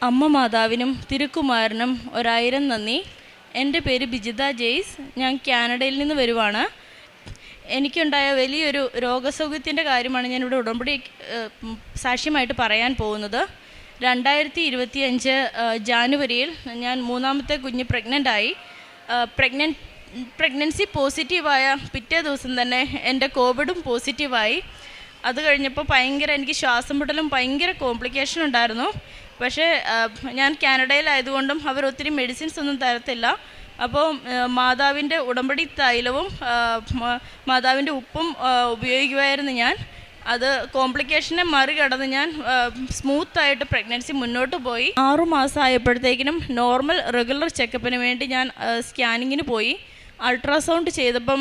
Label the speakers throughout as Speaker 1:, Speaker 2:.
Speaker 1: അമ്മ മാതാവിനും തിരുക്കുമാരനും ഒരായിരം നന്ദി. എൻ്റെ പേര് ബിജിത ജെയ്സ്. ഞാൻ കാനഡയിൽ നിന്ന് വരുവാണ്. എനിക്കുണ്ടായ വലിയൊരു രോഗസൗഖ്യത്തിൻ്റെ കാര്യമാണ് ഞാനിവിടെ ഉടമ്പടി സാക്ഷ്യമായിട്ട് പറയാൻ പോകുന്നത്. 2025 ജാനുവരിയിൽ ഞാൻ മൂന്നാമത്തെ കുഞ്ഞ് പ്രഗ്നൻ്റായി. പ്രഗ്നൻസി പോസിറ്റീവായ പിറ്റേ ദിവസം തന്നെ എൻ്റെ കോവിഡും പോസിറ്റീവായി. അത് കഴിഞ്ഞപ്പോൾ എനിക്ക് ശ്വാസം മുട്ടലും ഭയങ്കര കോംപ്ലിക്കേഷൻ ഉണ്ടായിരുന്നു. പക്ഷേ ഞാൻ കാനഡയിലായതുകൊണ്ടും അവർ ഒത്തിരി മെഡിസിൻസ് ഒന്നും തരത്തില്ല. അപ്പോൾ മാതാവിൻ്റെ ഉടമ്പടി തൈലവും മാതാവിൻ്റെ ഉപ്പും ഉപയോഗിക്കുമായിരുന്നു ഞാൻ. അത് കോംപ്ലിക്കേഷനെ മറികടന്ന് ഞാൻ സ്മൂത്തായിട്ട് പ്രഗ്നൻസി മുന്നോട്ട് പോയി. 6 മാസം ആയപ്പോഴത്തേക്കിനും നോർമൽ റെഗുലർ ചെക്കപ്പിന് വേണ്ടി ഞാൻ സ്കാനിങ്ങിന് പോയി. അൾട്രാസൗണ്ട് ചെയ്തപ്പം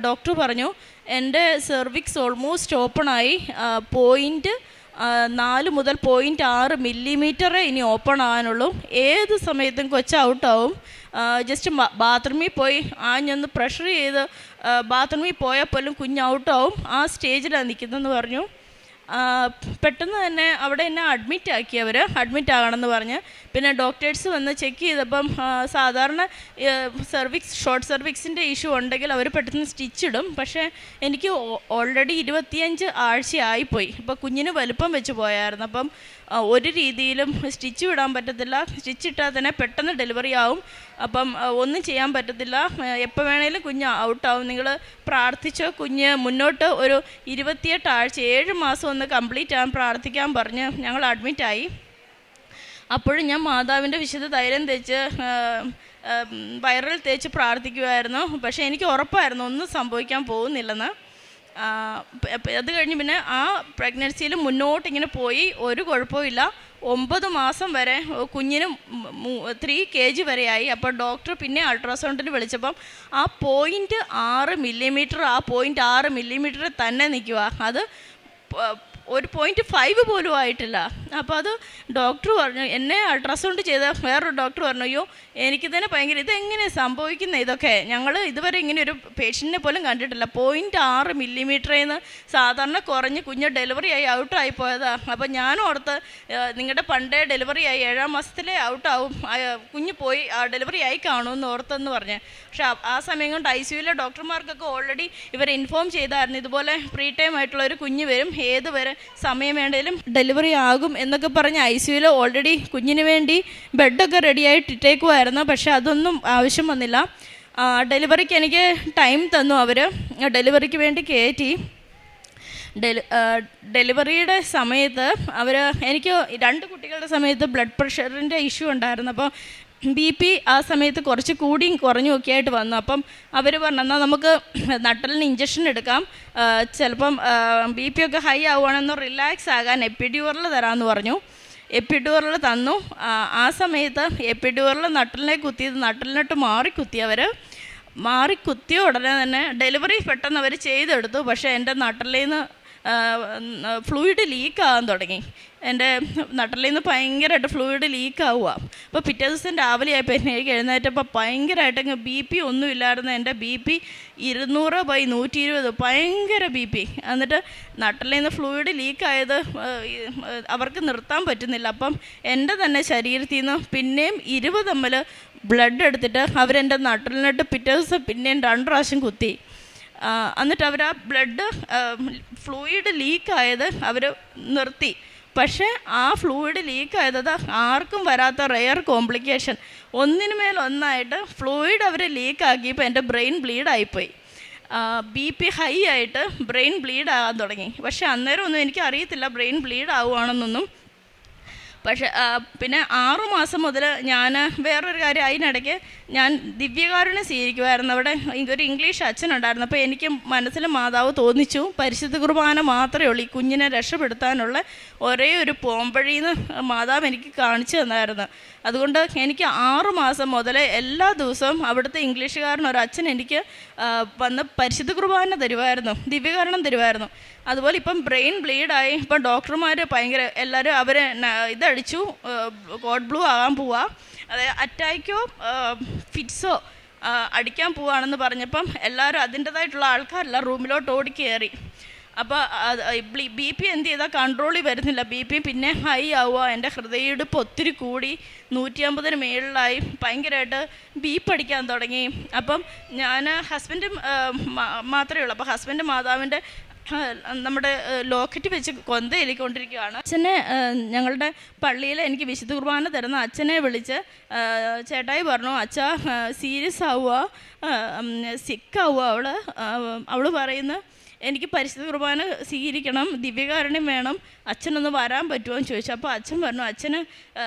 Speaker 1: ഡോക്ടർ പറഞ്ഞു എൻ്റെ സെർവിക്സ് ഓൾമോസ്റ്റ് ഓപ്പണായി. 0.4 മുതൽ 0.6 മില്ലിമീറ്ററേ ഇനി ഓപ്പൺ ആകാനുള്ളൂ. ഏത് സമയത്തും കൊച്ച് ഔട്ടാവും. ജസ്റ്റ് ബാത്റൂമിൽ പോയി ആഞ്ഞൊന്ന് പ്രഷർ ചെയ്ത് ബാത്റൂമിൽ പോയാൽ പോലും കുഞ്ഞ് ഔട്ടാവും. ആ സ്റ്റേജിലാണ് നിൽക്കുന്നതെന്ന് പറഞ്ഞു. പെട്ടെന്ന് തന്നെ അവിടെ എന്നെ അഡ്മിറ്റ് ആകണമെന്ന് പറഞ്ഞ്. പിന്നെ ഡോക്ടേഴ്സ് വന്ന് ചെക്ക് ചെയ്തപ്പം സാധാരണ ഷോർട്ട് സർവിക്സിൻ്റെ ഇഷ്യൂ ഉണ്ടെങ്കിൽ അവർ പെട്ടെന്ന് സ്റ്റിച്ച് ഇടും. പക്ഷേ എനിക്ക് ഓൾറെഡി 25 ആഴ്ചയായിപ്പോയി. അപ്പോൾ കുഞ്ഞിന് വലുപ്പം വെച്ച് പോയായിരുന്നു. അപ്പം ഒരു രീതിയിലും സ്റ്റിച്ച് വിടാൻ പറ്റത്തില്ല. സ്റ്റിച്ച് ഇട്ടാൽ തന്നെ പെട്ടെന്ന് ഡെലിവറി ആവും. അപ്പം ഒന്നും ചെയ്യാൻ പറ്റത്തില്ല. എപ്പോൾ വേണേലും കുഞ്ഞ് ഔട്ടാവും. നിങ്ങൾ പ്രാർത്ഥിച്ചോ കുഞ്ഞ് മുന്നോട്ട് ഒരു 28 ആഴ്ച 7 മാസം ഒന്ന് കംപ്ലീറ്റ് ആകാൻ പ്രാർത്ഥിക്കാൻ പറഞ്ഞ് ഞങ്ങൾ അഡ്മിറ്റായി. അപ്പോഴും ഞാൻ മാതാവിൻ്റെ വിശുദ്ധ തൈലം തേച്ച് വയറിൽ തേച്ച് പ്രാർത്ഥിക്കുമായിരുന്നു. പക്ഷേ എനിക്ക് ഉറപ്പായിരുന്നു ഒന്നും സംഭവിക്കാൻ പോകുന്നില്ലെന്ന്. അത് കഴിഞ്ഞ് പിന്നെ ആ പ്രഗ്നൻസിയിൽ മുന്നോട്ടിങ്ങനെ പോയി. ഒരു കുഴപ്പമില്ല. 9 മാസം വരെ കുഞ്ഞിന് 3 kg വരെയായി. അപ്പോൾ ഡോക്ടർ പിന്നെ അൾട്രാസൗണ്ടിന് വിളിച്ചപ്പം ആ 0.6 മില്ലിമീറ്റർ ആ 0.6 മില്ലിമീറ്റർ തന്നെ നിൽക്കുക. അത് ഒരു 0.5 പോലും ആയിട്ടില്ല. അപ്പോൾ അത് ഡോക്ടർ പറഞ്ഞു, എന്നെ അൾട്രാസൗണ്ട് ചെയ്ത വേറൊരു ഡോക്ടർ പറഞ്ഞു, അയ്യോ എനിക്ക് തന്നെ ഭയങ്കര ഇതെങ്ങനെ സംഭവിക്കുന്നത്, ഇതൊക്കെ ഞങ്ങൾ ഇതുവരെ ഇങ്ങനെ ഒരു പേഷ്യൻറ്റിനെ പോലും കണ്ടിട്ടില്ല. 0.6 മില്ലിമീറ്ററിന്ന് സാധാരണ കുറഞ്ഞ് കുഞ്ഞ് ഡെലിവറി ആയി ഔട്ടായി പോയതാണ്. അപ്പോൾ ഞാൻ ഓർത്ത് നിങ്ങളുടെ പണ്ടേ ഡെലിവറി ആയി 7-ാം മാസത്തിലേ ഔട്ടാവും, കുഞ്ഞ് പോയി ഡെലിവറി ആയി കാണുമെന്ന് ഓർത്തെന്ന് പറഞ്ഞ്. പക്ഷേ ആ സമയം കൊണ്ട് ICUവിലെ ഡോക്ടർമാർക്കൊക്കെ ഓൾറെഡി ഇവരെ ഇൻഫോം ചെയ്തായിരുന്നു, ഇതുപോലെ പ്രീ ടൈം ആയിട്ടുള്ള ഒരു കുഞ്ഞ് വരും, ഏത് വരെ സമയം വേണ്ടേലും ഡെലിവറി ആകും എന്നൊക്കെ പറഞ്ഞ് ICUവിൽ ഓൾറെഡി കുഞ്ഞിന് വേണ്ടി ബെഡൊക്കെ റെഡിയായിട്ട് ഇട്ടേക്കുമായിരുന്നു. പക്ഷേ അതൊന്നും ആവശ്യം വന്നില്ല. ഡെലിവറിക്ക് എനിക്ക് ടൈം തന്നു. അവർ ഡെലിവറിക്ക് വേണ്ടി കയറ്റി. ഡെലിവറിയുടെ സമയത്ത് എനിക്ക് 2 കുട്ടികളുടെ സമയത്ത് ബ്ലഡ് പ്രഷറിൻ്റെ ഇഷ്യൂ ഉണ്ടായിരുന്നു. അപ്പോൾ BP ആ സമയത്ത് കുറച്ച് കൂടിയും കുറഞ്ഞും ഒക്കെ ആയിട്ട് വന്നു. അപ്പം അവർ പറഞ്ഞു, എന്നാൽ നമുക്ക് നട്ടലിന് ഇഞ്ചക്ഷൻ എടുക്കാം, ചിലപ്പം BP ഒക്കെ ഹൈ ആവുകയാണെന്ന് റിലാക്സ് ആകാൻ എപ്പിഡ്യൂറൽ തരാമെന്ന് പറഞ്ഞു. എപ്പിഡ്യൂറൽ തന്നു. ആ സമയത്ത് എപ്പിഡ്യൂറൽ നട്ടലിനെ കുത്തിയത് നട്ടലിനിട്ട് മാറിക്കുത്തിയ ഉടനെ തന്നെ ഡെലിവറി പെട്ടെന്ന് അവർ ചെയ്തെടുത്തു. പക്ഷേ എൻ്റെ നട്ടലിൽ നിന്ന് ഫ്ലൂയിഡ് ലീക്കാകാൻ തുടങ്ങി. എൻ്റെ നട്ടലിൽ നിന്ന് ഭയങ്കരമായിട്ട് ഫ്ലൂയിഡ് ലീക്കാവുക. അപ്പോൾ പിറ്റേ ദിവസം രാവിലെ ആയപ്പോൾ എനിക്ക് എഴുന്നേറ്റപ്പോൾ ഭയങ്കരമായിട്ട് BP ഒന്നുമില്ലായിരുന്നു. എൻ്റെ BP 200/120 ഭയങ്കര BP. എന്നിട്ട് നട്ടലിൽ നിന്ന് ഫ്ലൂയിഡ് ലീക്കായത് അവർക്ക് നിർത്താൻ പറ്റുന്നില്ല. അപ്പം എൻ്റെ തന്നെ ശരീരത്തിൽ നിന്ന് പിന്നെയും 20 ml ബ്ലഡ് എടുത്തിട്ട് അവരെൻ്റെ നട്ടലിനിട്ട് പിറ്റേ ദിവസം പിന്നെയും 2 പ്രാവശ്യം കുത്തി. എന്നിട്ട് അവർ ആ ബ്ലഡ് ഫ്ലൂയിഡ് ലീക്കായത് അവർ നിർത്തി. പക്ഷേ ആ ഫ്ലൂയിഡ് ലീക്കായത് ആർക്കും വരാത്ത റെയർ കോംപ്ലിക്കേഷൻ, ഒന്നിനുമേലൊന്നായിട്ട് ഫ്ലൂയിഡ് അവർ ലീക്കാക്കിയപ്പോൾ എൻ്റെ ബ്രെയിൻ ബ്ലീഡായിപ്പോയി. BP ഹൈ ആയിട്ട് ബ്രെയിൻ ബ്ലീഡ് ആകാൻ തുടങ്ങി. പക്ഷേ അന്നേരം ഒന്നും എനിക്കറിയത്തില്ല ബ്രെയിൻ ബ്ലീഡ് ആവുകയാണെന്നൊന്നും. പക്ഷേ പിന്നെ 6 മാസം മുതൽ ഞാൻ വേറൊരു കാര്യം, അതിനിടയ്ക്ക് ഞാൻ ദിവ്യകാരുണ്യം സ്വീകരിക്കുമായിരുന്നു. അവിടെ ഒരു ഇംഗ്ലീഷ് അച്ഛനുണ്ടായിരുന്നു. അപ്പോൾ എനിക്ക് മനസ്സിൽ മാതാവ് തോന്നിച്ചു, പരിശുദ്ധ കുർബാന മാത്രമേ ഉള്ളൂ ഈ കുഞ്ഞിനെ രക്ഷപ്പെടുത്താനുള്ള ഒരേ ഒരു പോംവഴിന്ന് മാതാവ് എനിക്ക് കാണിച്ചു തന്നായിരുന്നു. അതുകൊണ്ട് എനിക്ക് 6 മാസം മുതൽ എല്ലാ ദിവസവും അവിടുത്തെ ഇംഗ്ലീഷുകാരൻ ഒരു അച്ഛൻ എനിക്ക് വന്ന് പരിശുദ്ധ കുർബാന തരുമായിരുന്നു, ദിവ്യകാരുണ്യം തരുമായിരുന്നു. അതുപോലെ ഇപ്പം ബ്രെയിൻ ബ്ലീഡായി. ഇപ്പം ഡോക്ടർമാർ ഭയങ്കര എല്ലാവരും അവരെ ഇതടിച്ചു, കോഡ് ബ്ലൂ ആകാൻ പോവുക, അതായത് അറ്റാക്കോ ഫിറ്റ്സോ അടിക്കാൻ പോവുകയാണെന്ന് പറഞ്ഞപ്പം എല്ലാവരും അതിൻ്റേതായിട്ടുള്ള ആൾക്കാരെല്ലാം റൂമിലോട്ട് ഓടിക്കയറി. അപ്പോൾ ബി പി എന്ത് ചെയ്താൽ കൺട്രോളിൽ വരുന്നില്ല, ബി പി പിന്നെ ഹൈ ആവുക, എൻ്റെ ഹൃദയമിടിപ്പ് ഒത്തിരി കൂടി 150 മേളിലായി, ഭയങ്കരമായിട്ട് ബീപ്പ് അടിക്കാൻ തുടങ്ങി. അപ്പം ഞാൻ ഹസ്ബൻഡും മാത്രമേ ഉള്ളൂ. അപ്പോൾ ഹസ്ബൻഡ് മാതാവിൻ്റെ നമ്മുടെ ലോക്കറ്റ് വെച്ച് കൊന്തയിലിക്കൊണ്ടിരിക്കുകയാണ്. അച്ഛനെ ഞങ്ങളുടെ പള്ളിയിൽ എനിക്ക് വിശുദ്ധ കുർബാന തരുന്ന അച്ഛനെ വിളിച്ച് ചേട്ടായി പറഞ്ഞു, അച്ഛാ സീരിയസ് ആവുക, സിക്കാവുക അവൾ പറയുന്നു, എനിക്ക് പരിശുദ്ധ കുർബാന സ്വീകരിക്കണം, ദിവ്യകാരുണ്യം വേണം, അച്ഛനൊന്ന് വരാൻ പറ്റുമോ എന്ന് ചോദിച്ചു. അപ്പോൾ അച്ഛൻ പറഞ്ഞു, അച്ഛന്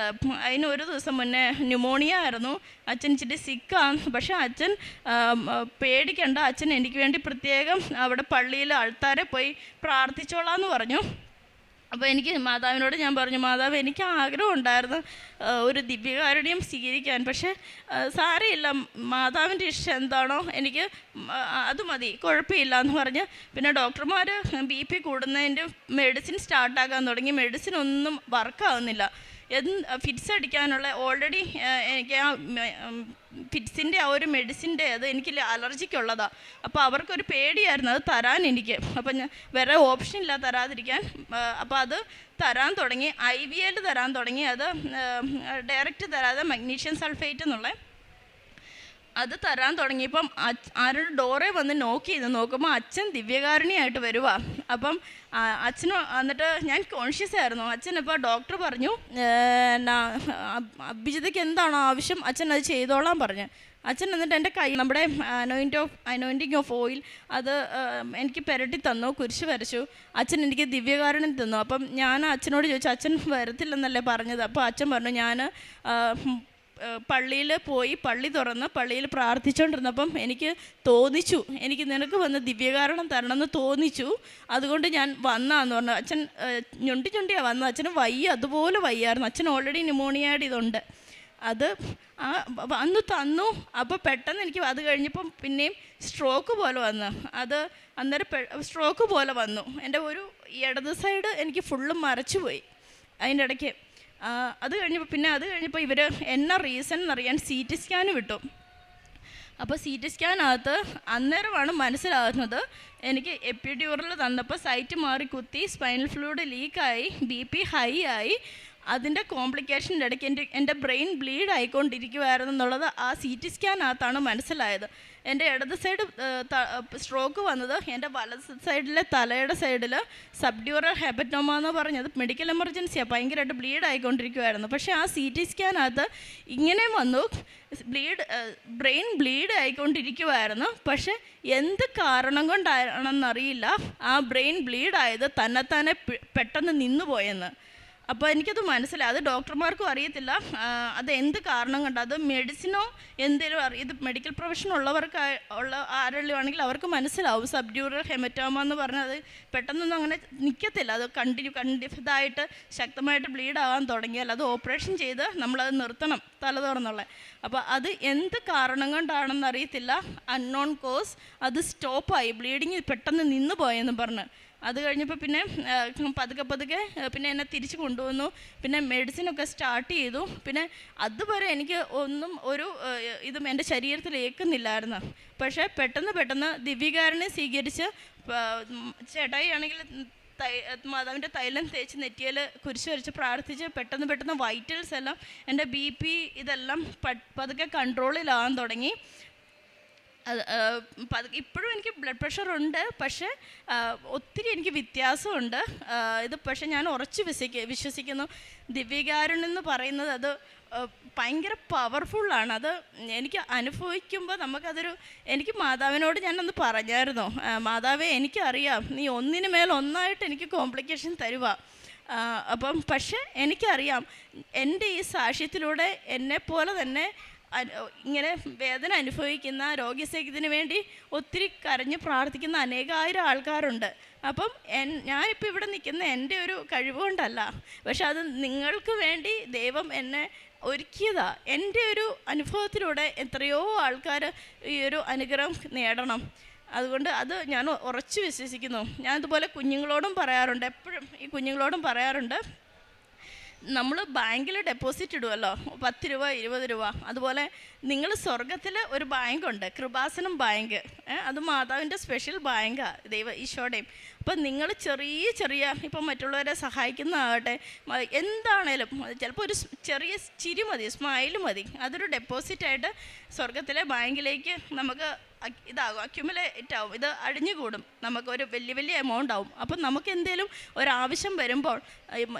Speaker 1: അതിന് ഒരു ദിവസം മുന്നേ ന്യൂമോണിയ ആയിരുന്നു, അച്ഛൻ ഇച്ചിരി സിക്കാണ്, പക്ഷേ അച്ഛൻ പേടിക്കണ്ട, അച്ഛൻ എനിക്ക് വേണ്ടി പ്രത്യേകം അവിടെ പള്ളിയിൽ ആൾക്കാരെ പോയി പ്രാർത്ഥിച്ചോളാന്ന് പറഞ്ഞു. അപ്പോൾ എനിക്ക് മാതാവിനോട് ഞാൻ പറഞ്ഞു, മാതാവ് എനിക്ക് ആഗ്രഹം ഉണ്ടായിരുന്നു ഒരു ദിവ്യകാരുണ്യം സ്വീകരിക്കാൻ, പക്ഷേ സാരമില്ല, മാതാവിൻ്റെ ഇഷ്ടം എന്താണോ എനിക്ക് അത് മതി, കുഴപ്പമില്ല എന്ന് പറഞ്ഞ് പിന്നെ ഡോക്ടർമാർ ബി പി കൂടുന്നതിൻ്റെ മെഡിസിൻ സ്റ്റാർട്ടാക്കാൻ തുടങ്ങി. മെഡിസിൻ ഒന്നും വർക്കാവുന്നില്ല. ഫിറ്റ്സ് അടിക്കാനുള്ള ഓൾറെഡി എനിക്ക് ആ ഫിറ്റ്സിൻ്റെ ആ ഒരു മെഡിസിൻ്റെ അത് എനിക്ക് അലർജിക്കുള്ളതാണ്. അപ്പോൾ അവർക്കൊരു പേടിയായിരുന്നു അത് തരാൻ എനിക്ക്. അപ്പം ഞാൻ വേറെ ഓപ്ഷൻ ഇല്ല തരാതിരിക്കാൻ. അപ്പോൾ അത് തരാൻ തുടങ്ങി, IVL തരാൻ തുടങ്ങി. അത് ഡയറക്റ്റ് തരാതെ മഗ്നീഷ്യം സൾഫേറ്റ് എന്നുള്ള അത് തരാൻ തുടങ്ങിയപ്പം ആരുടെ ഡോറെ വന്ന് നോക്കുമ്പോൾ അച്ഛൻ ദിവ്യകാരുണ്യമായിട്ട് വരുക. അപ്പം അച്ഛന് എന്നിട്ട് ഞാൻ കോൺഷ്യസ് ആയിരുന്നു. അച്ഛനിപ്പോൾ ഡോക്ടർ പറഞ്ഞു, അഭിജിതയ്ക്ക് എന്താണോ ആവശ്യം അച്ഛൻ അത് ചെയ്തോളാൻ പറഞ്ഞു. അച്ഛൻ എന്നിട്ട് എൻ്റെ കൈ നമ്മുടെ അനോയിൻറ്റിങ് ഓഫ് ഓയിൽ അത് എനിക്ക് പുരട്ടി തന്നു, കുരിശ് വരച്ചു. അച്ഛൻ എനിക്ക് ദിവ്യകാരുണ്യം തന്നു. അപ്പം ഞാൻ അച്ഛനോട് ചോദിച്ചു, അച്ഛൻ വരത്തില്ലെന്നല്ലേ പറഞ്ഞത്? അപ്പോൾ അച്ഛൻ പറഞ്ഞു, ഞാൻ പള്ളിയിൽ പോയി പള്ളി തുറന്ന് പള്ളിയിൽ പ്രാർത്ഥിച്ചുകൊണ്ടിരുന്നപ്പം എനിക്ക് തോന്നിച്ചു, എനിക്ക് നിനക്ക് വന്ന് ദിവ്യകാരുണ്യം തരണമെന്ന് തോന്നിച്ചു, അതുകൊണ്ട് ഞാൻ വന്നാന്ന് പറഞ്ഞു. അച്ഛൻ ഞൊണ്ടിയാണ് വന്നത്. അച്ഛന് അതുപോലെ വയ്യായിരുന്നു. അച്ഛൻ ഓൾറെഡി ന്യൂമോണിയയുടെ ഇതുണ്ട്. അത് അന്ന് തന്നു. അപ്പോൾ പെട്ടെന്ന് എനിക്ക് അത് കഴിഞ്ഞപ്പം പിന്നെയും സ്ട്രോക്ക് പോലെ വന്നു. അത് അന്നേരം സ്ട്രോക്ക് പോലെ വന്നു. എൻ്റെ ഒരു ഇടത് സൈഡ് എനിക്ക് ഫുള്ളും മറച്ചു പോയി അതിൻ്റെ ഇടയ്ക്ക്. അത് കഴിഞ്ഞപ്പോൾ ഇവർ എന്നാ റീസൺ എന്നറിയാൻ CT സ്കാൻ വിട്ടു. അപ്പോൾ CT സ്കാനകത്ത് അന്നേരമാണ് മനസ്സിലാകുന്നത് എനിക്ക് എപ്പിഡ്യൂറൽ തന്നപ്പോൾ സൈറ്റ് മാറി കുത്തി, സ്പൈനൽ ഫ്ലൂയിഡ് ലീക്കായി, BP ഹൈ ആയി, അതിൻ്റെ കോംപ്ലിക്കേഷൻ്റെ ഇടയ്ക്ക് എൻ്റെ ബ്രെയിൻ ബ്ലീഡ് ആയിക്കൊണ്ടിരിക്കുമായിരുന്നു എന്നുള്ളത് ആ CT സ്കാനകത്താണ് മനസ്സിലായത്. എൻ്റെ ഇടത് സൈഡ് സ്ട്രോക്ക് വന്നത് എൻ്റെ വലത് സൈഡിലെ തലയുടെ സൈഡിൽ സബ്ഡ്യൂറൽ ഹെപ്പറ്റോമ എന്ന് പറഞ്ഞത് മെഡിക്കൽ എമർജൻസിയാണ്, ഭയങ്കരമായിട്ട് ബ്ലീഡ് ആയിക്കൊണ്ടിരിക്കുമായിരുന്നു. പക്ഷേ ആ CT സ്കാനകത്ത് ഇങ്ങനെയും വന്നു, ബ്രെയിൻ ബ്ലീഡ് ആയിക്കൊണ്ടിരിക്കുമായിരുന്നു. പക്ഷേ എന്ത് കാരണം കൊണ്ടാണെന്നറിയില്ല ആ ബ്രെയിൻ ബ്ലീഡായത് തന്നെത്താനെ പെട്ടെന്ന് നിന്നുപോയെന്ന്. അപ്പോൾ എനിക്കത് മനസ്സിലായി. അത് ഡോക്ടർമാർക്കും അറിയത്തില്ല അത് എന്ത് കാരണം കൊണ്ട്. അത് മെഡിസിനോ എന്തെങ്കിലും ഇത് മെഡിക്കൽ പ്രൊഫഷൻ ആരെങ്കിലും ആണെങ്കിൽ അവർക്ക് മനസ്സിലാവും. സബ്ഡ്യൂറൽ ഹെമറ്റോമ എന്ന് പറഞ്ഞാൽ അത് പെട്ടെന്നൊന്നും അങ്ങനെ നിൽക്കത്തില്ല. അത് ഇതായിട്ട് ശക്തമായിട്ട് ബ്ലീഡ് ആകാൻ തുടങ്ങിയാൽ അത് ഓപ്പറേഷൻ ചെയ്ത് നമ്മളത് നിർത്തണം, തല തുറന്നുള്ള. അപ്പോൾ അത് എന്ത് കാരണം കൊണ്ടാണെന്ന് അറിയത്തില്ല, അൺനോൺ കോസ് അത് സ്റ്റോപ്പായി, ബ്ലീഡിങ് പെട്ടെന്ന് നിന്ന് പോയെന്ന് പറഞ്ഞ്. അത് കഴിഞ്ഞപ്പോൾ പിന്നെ പതുക്കെ പിന്നെ എന്നെ തിരിച്ച് കൊണ്ടുവന്നു. പിന്നെ മെഡിസിനൊക്കെ സ്റ്റാർട്ട് ചെയ്തു. പിന്നെ അതുവരെ എനിക്ക് ഒന്നും ഇതും എൻ്റെ ശരീരത്തിൽ ഏൽക്കുന്നില്ലായിരുന്നു. പക്ഷേ പെട്ടെന്ന് ദിവ്യകാരുണ്യം സ്വീകരിച്ച് ചേട്ടായി ആണെങ്കിൽ മാതാവിൻ്റെ തൈലം തേച്ച് നെറ്റിയിൽ കുരിശ് വരച്ച് പ്രാർത്ഥിച്ച് പെട്ടെന്ന് വൈറ്റൽസ് എല്ലാം എൻ്റെ BP ഇതെല്ലാം പതുക്കെ കൺട്രോളിലാകാൻ തുടങ്ങി. ഇപ്പോഴും എനിക്ക് ബ്ലഡ് പ്രഷറുണ്ട്, പക്ഷേ ഒത്തിരി എനിക്ക് വ്യത്യാസമുണ്ട്. പക്ഷേ ഞാൻ ഉറച്ച് വിശ്വസിക്കുന്നു ദിവ്യകാരുണ്യം എന്ന് പറയുന്നത് അത് ഭയങ്കര പവർഫുള്ളാണ്. അത് എനിക്ക് അനുഭവിക്കുമ്പോൾ എനിക്ക് മാതാവിനോട് ഞാനൊന്ന് പറഞ്ഞായിരുന്നു, മാതാവേ എനിക്കറിയാം നീ ഒന്നിന് മേൽ ഒന്നായിട്ട് എനിക്ക് കോംപ്ലിക്കേഷൻ തരുക. പക്ഷേ എനിക്കറിയാം എൻ്റെ ഈ സാക്ഷ്യത്തിലൂടെ എന്നെപ്പോലെ തന്നെ ഇങ്ങനെ വേദന അനുഭവിക്കുന്ന രോഗസൗഖ്യത്തിന് വേണ്ടി ഒത്തിരി കരഞ്ഞ് പ്രാർത്ഥിക്കുന്ന അനേകായിരം ആൾക്കാരുണ്ട്. ഞാനിപ്പോൾ ഇവിടെ നിൽക്കുന്ന എൻ്റെ ഒരു കഴിവുകൊണ്ടല്ല, പക്ഷെ അത് നിങ്ങൾക്ക് വേണ്ടി ദൈവം എന്നെ ഒരുക്കിയതാണ്. എൻ്റെ ഒരു അനുഭവത്തിലൂടെ എത്രയോ ആൾക്കാർ ഈ ഒരു അനുഗ്രഹം നേടണം. അതുകൊണ്ട് അത് ഞാൻ ഉറച്ചു വിശ്വസിക്കുന്നു. ഞാൻ ഇതുപോലെ കുഞ്ഞുങ്ങളോടും പറയാറുണ്ട്, എപ്പോഴും ഈ കുഞ്ഞുങ്ങളോടും പറയാറുണ്ട്, നമ്മൾ ബാങ്കിൽ ഡെപ്പോസിറ്റ് ഇടുമല്ലോ 10 രൂപ 20 രൂപ, അതുപോലെ നിങ്ങൾ സ്വർഗത്തിൽ ഒരു ബാങ്കുണ്ട്, കൃപാസനം ബാങ്ക്. അത് മാതാവിൻ്റെ സ്പെഷ്യൽ ബാങ്കാണ്, ഈശോയുടെയും. അപ്പം നിങ്ങൾ ചെറിയ ഇപ്പം മറ്റുള്ളവരെ സഹായിക്കുന്നതാകട്ടെ, എന്താണേലും ചിലപ്പോൾ ഒരു ചെറിയ ചിരി മതി, സ്മൈൽ മതി, അതൊരു ഡെപ്പോസിറ്റായിട്ട് സ്വർഗത്തിലെ ബാങ്കിലേക്ക് നമുക്ക് ഇതാകും, അക്യുമുലേറ്റ് ആവും, ഇത് അടിഞ്ഞുകൂടും, നമുക്കൊരു വലിയ എമൗണ്ട് ആവും. അപ്പം നമുക്ക് എന്തെങ്കിലും ഒരാവശ്യം വരുമ്പോൾ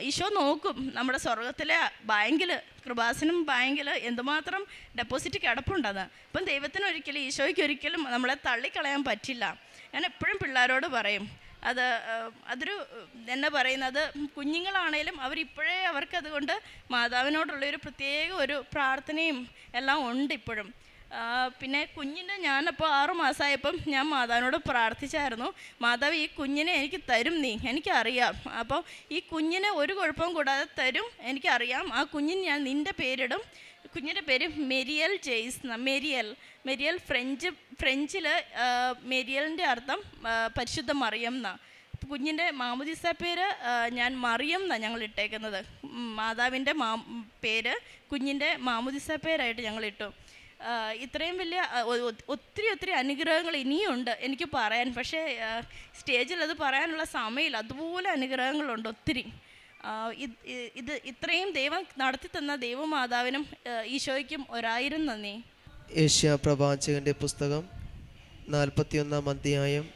Speaker 1: ഈശോ നോക്കും നമ്മുടെ സ്വർഗത്തിലെ ബാങ്കിൽ, കൃപാസനം ബാങ്കിൽ എന്തുമാത്രം ഡെപ്പോസിറ്റ് കിടപ്പുണ്ടെന്ന്. അപ്പം ദൈവത്തിന് ഒരിക്കലും, ഈശോയ്ക്ക് ഒരിക്കലും നമ്മളെ തള്ളിക്കളയാൻ പറ്റില്ല. ഞാൻ എപ്പോഴും പിള്ളേരോട് പറയും, അതൊരു എന്നാ പറയുന്നത്, കുഞ്ഞുങ്ങളാണേലും അവരിപ്പോഴേ അവർക്കതുകൊണ്ട് മാതാവിനോടുള്ളൊരു പ്രത്യേക ഒരു പ്രാർത്ഥനയും എല്ലാം ഉണ്ട് ഇപ്പോഴും. പിന്നെ കുഞ്ഞിൻ്റെ, ഞാനപ്പോൾ 6 മാസമായപ്പം ഞാൻ മാതാവിനോട് പ്രാർത്ഥിച്ചായിരുന്നു, മാതാവ് ഈ കുഞ്ഞിനെ എനിക്ക് തരും, എനിക്കറിയാം, അപ്പോൾ ഈ കുഞ്ഞിനെ ഒരു കുഴപ്പവും കൂടാതെ തരും, എനിക്കറിയാം. ആ കുഞ്ഞിന് ഞാൻ നിൻ്റെ പേരിടും. കുഞ്ഞിൻ്റെ പേര് മെരിയൽ ജെയ്സ്. മെരിയൽ ഫ്രഞ്ചിൽ മെരിയലിൻ്റെ അർത്ഥം പരിശുദ്ധ മറിയം എന്നാണ്. കുഞ്ഞിൻ്റെ മാമുദിസ പേര് ഞാൻ മറിയം എന്നാണ് ഞങ്ങൾ ഇട്ടേക്കുന്നത്. മാതാവിൻ്റെ പേര് കുഞ്ഞിൻ്റെ മാമുദിസ പേരായിട്ട് ഞങ്ങളിട്ടു. ഇത്രയും വലിയ ഒത്തിരി അനുഗ്രഹങ്ങൾ ഇനിയുണ്ട് എനിക്ക് പറയാൻ, പക്ഷേ സ്റ്റേജിൽ അത് പറയാനുള്ള സമയമില്ല. അതുപോലെ അനുഗ്രഹങ്ങളുണ്ട് ഒത്തിരി. ഇത്രയും ദൈവം നടത്തി തന്ന ദൈവമാതാവിനും ഈശോയ്ക്കും 1000 നന്ദി.
Speaker 2: ഏഷ്യാ പ്രവാചകൻ്റെ പുസ്തകം 41-ാം അധ്യായം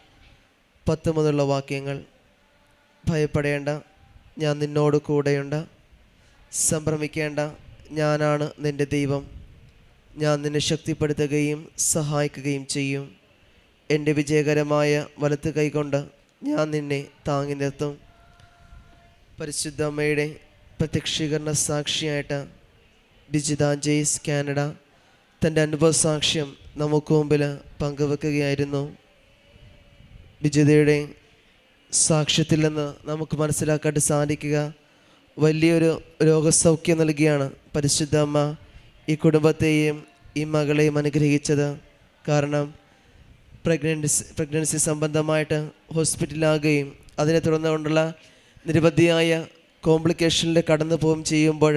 Speaker 2: 10 മുതലുള്ള വാക്യങ്ങൾ. ഭയപ്പെടേണ്ട, ഞാൻ നിന്നോട് കൂടെയുണ്ട്. സംഭ്രമിക്കേണ്ട, ഞാനാണ് നിൻ്റെ ദൈവം. ഞാൻ നിന്നെ ശക്തിപ്പെടുത്തുകയും സഹായിക്കുകയും ചെയ്യും. എൻ്റെ വിജയകരമായ വലത്ത് കൈകൊണ്ട് ഞാൻ നിന്നെ താങ്ങി നിർത്തും. പരിശുദ്ധ അമ്മയുടെ പ്രത്യക്ഷീകരണ സാക്ഷിയായിട്ട് ഡിജിത ജെയ്സ് കാനഡ തൻ്റെ അനുഭവ സാക്ഷ്യം നമുക്ക് മുമ്പിൽ പങ്കുവെക്കുകയായിരുന്നു. ഡിജിതയുടെ സാക്ഷ്യത്തിൽ നിന്ന് നമുക്ക് മനസ്സിലാക്കാട്ട് സാധിക്കുക, വലിയൊരു രോഗസൗഖ്യം നൽകിയാണ് പരിശുദ്ധ അമ്മ ഈ കുടുംബത്തെയും ഈ മകളെയും അനുഗ്രഹിച്ചത്. കാരണം പ്രഗ്നൻസി സംബന്ധമായിട്ട് ഹോസ്പിറ്റലാകുകയും അതിനെ തുടർന്നുകൊണ്ടുള്ള നിരവധിയായ കോംപ്ലിക്കേഷനിൽ കടന്നു പോവുകയും ചെയ്യുമ്പോൾ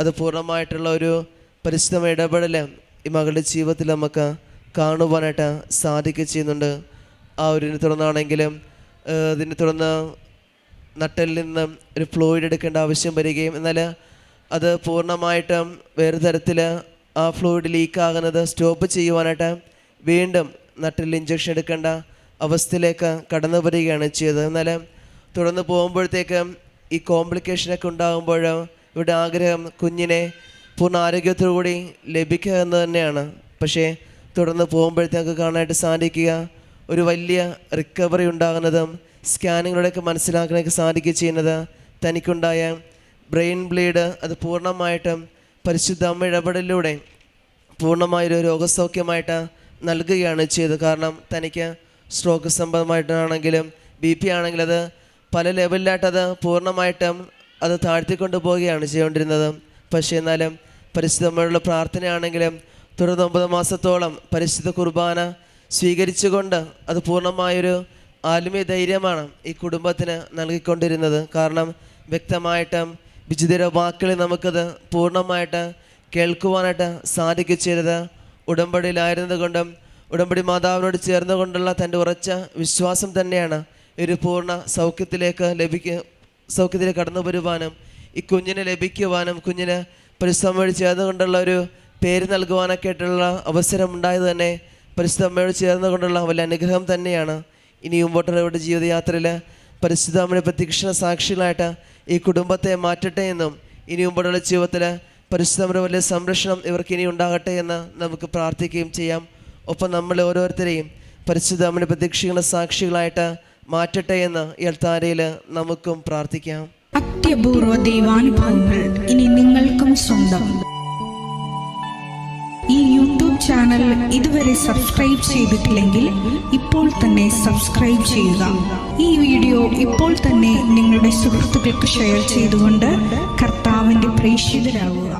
Speaker 2: അത് പൂർണ്ണമായിട്ടുള്ള ഒരു പരിശുദ്ധ ഇടപെടൽ ഈ മകളുടെ ജീവിതത്തിൽ നമുക്ക് കാണുവാനായിട്ട് സാധിക്കുകയും ചെയ്യുന്നുണ്ട്. ആ ഒരു തുടർന്നാണെങ്കിലും ഇതിനെ തുടർന്ന് നട്ടലിൽ നിന്ന് ഒരു ഫ്ലൂയിഡ് എടുക്കേണ്ട ആവശ്യം വരികയും, എന്നാൽ അത് പൂർണ്ണമായിട്ടും വേറെ തരത്തിൽ ആ ഫ്ലൂയിഡ് ലീക്കാകുന്നത് സ്റ്റോപ്പ് ചെയ്യുവാനായിട്ട് വീണ്ടും നട്ടിൽ ഇഞ്ചക്ഷൻ എടുക്കേണ്ട അവസ്ഥയിലേക്ക് കടന്നു വരികയാണ് ചെയ്തത്. എന്നാൽ തുടർന്ന് പോകുമ്പോഴത്തേക്കും ഈ കോംപ്ലിക്കേഷനൊക്കെ ഉണ്ടാകുമ്പോൾ ഇവിടെ ആഗ്രഹം കുഞ്ഞിനെ പൂർണ്ണ ആരോഗ്യത്തോടുകൂടി ലഭിക്കുക എന്ന് തന്നെയാണ്. പക്ഷേ തുടർന്ന് പോകുമ്പോഴത്തേക്ക് കാണാനായിട്ട് സാധിക്കുക ഒരു വലിയ റിക്കവറി ഉണ്ടാകുന്നതും സ്കാനിങ്ങിലൂടെയൊക്കെ മനസ്സിലാക്കാനൊക്കെ സാധിക്കുകയും ചെയ്യുന്നത് തനിക്കുണ്ടായ ബ്രെയിൻ ബ്ലീഡ് അത് പൂർണ്ണമായിട്ടും പരിശുദ്ധ അമ്മ ഇടപെടലിലൂടെ പൂർണ്ണമായൊരു രോഗസൗഖ്യമായിട്ട് നൽകുകയാണ് ചെയ്തത്. കാരണം തനിക്ക് സ്ട്രോക്ക് സംബന്ധമായിട്ടാണെങ്കിലും BP ആണെങ്കിലും അത് പല ലെവലിലായിട്ടത് പൂർണ്ണമായിട്ടും അത് താഴ്ത്തിക്കൊണ്ട് പോവുകയാണ് ചെയ്തുകൊണ്ടിരുന്നത്. പക്ഷേ എന്നാലും പരിശുദ്ധ അമ്മയോടുള്ള പ്രാർത്ഥനയാണെങ്കിലും തുടർന്ന് 9 മാസത്തോളം പരിശുദ്ധ കുർബാന സ്വീകരിച്ചുകൊണ്ട് അത് പൂർണ്ണമായൊരു ആത്മീയ ധൈര്യമാണ് ഈ കുടുംബത്തിന് നൽകിക്കൊണ്ടിരുന്നത്. കാരണം വ്യക്തമായിട്ടും വിജിതയുടെ വാക്കുകളിൽ നമുക്കത് പൂർണ്ണമായിട്ട് കേൾക്കുവാനായിട്ട് സാധിക്കുകയും ചെയ്തത് ഉടമ്പടിയിലായിരുന്നത് കൊണ്ടും ഉടമ്പടി മാതാവിനോട് ചേർന്നുകൊണ്ടുള്ള തൻ്റെ ഉറച്ച വിശ്വാസം തന്നെയാണ് ഒരു പൂർണ്ണ സൗഖ്യത്തിലേക്ക് കടന്നു വരുവാനും ഈ കുഞ്ഞിനെ ലഭിക്കുവാനും കുഞ്ഞിന് പരിശുദ്ധമ്മയോട് ചേർന്നുകൊണ്ടുള്ള ഒരു പേര് നൽകുവാനൊക്കെ ആയിട്ടുള്ള അവസരം ഉണ്ടായത് തന്നെ പരിശുദ്ധമ്മയോട് ചേർന്നുകൊണ്ടുള്ള വലിയ അനുഗ്രഹം തന്നെയാണ്. ഇനി മുമ്പോട്ടുള്ള ജീവിതയാത്രയിൽ പരിശുദ്ധമ്മയുടെ പ്രത്യക്ഷ സാക്ഷികളായിട്ട് ഈ കുടുംബത്തെ മാറ്റട്ടെ എന്നും ഇനി മുമ്പോട്ടുള്ള ജീവിതത്തിൽ പരിശുദ്ധമ്മയുടെ വലിയ സംരക്ഷണം ഇവർക്ക് ഇനി ഉണ്ടാകട്ടെ എന്ന് നമുക്ക് പ്രാർത്ഥിക്കുകയും ചെയ്യാം. ഒപ്പം നമ്മൾ ഓരോരുത്തരെയും പരിശുദ്ധമ്മയുടെ പ്രത്യക്ഷ സാക്ഷികളായിട്ട് മാറ്റട്ടെ എന്ന് ഈ അൾത്താരയിൽ നമുക്കും പ്രാർത്ഥിക്കാം.
Speaker 3: അത്യപൂർവ ദൈവാനുഭവങ്ങൾ ഇനി നിങ്ങൾക്കും സ്വന്തം. ഈ യൂട്യൂബ് ചാനൽ ഇതുവരെ സബ്സ്ക്രൈബ് ചെയ്തിട്ടില്ലെങ്കിൽ ഇപ്പോൾ തന്നെ സബ്സ്ക്രൈബ് ചെയ്യുക. ഈ വീഡിയോ ഇപ്പോൾ തന്നെ നിങ്ങളുടെ സുഹൃത്തുക്കൾക്ക് ഷെയർ ചെയ്തുകൊണ്ട് കർത്താവിൻ്റെ പ്രേക്ഷിതരാകുക.